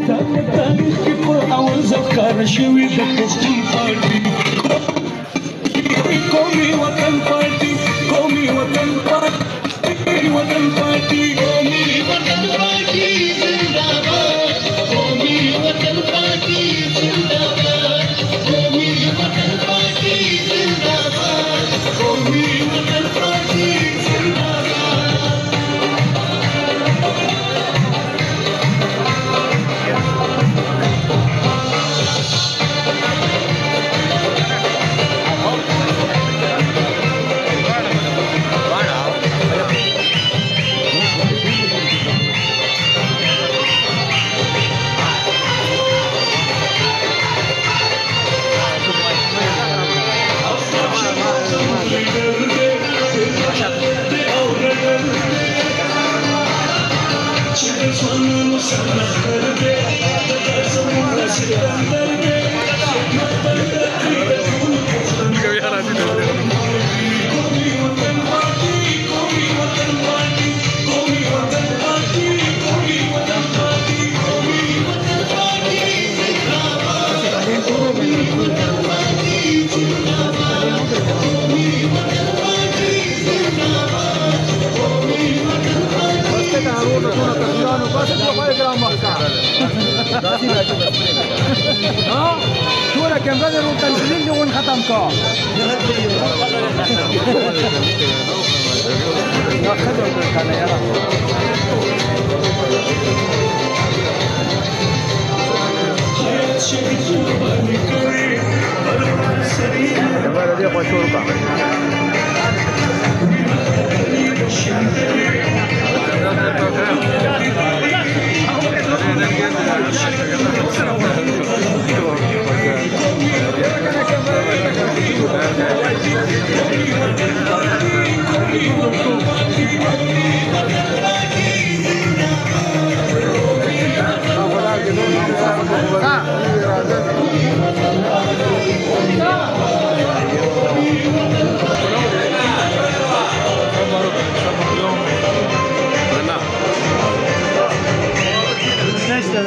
تاريخ فرحة وذكر شوي بكستي بارتي قومي وطن بارتي قومي وطن بارتي وطن بارتي قومي وطن بارتي زنداباد قومي وطن بارتي زنداباد قومي وطن بارتي زنداباد قومي وطن بارتي زنداباد Sudah kamera dia rutan sini jangan khatam kau. Nak khatam kan ya lah. Kamera dia pasal apa? Neyse,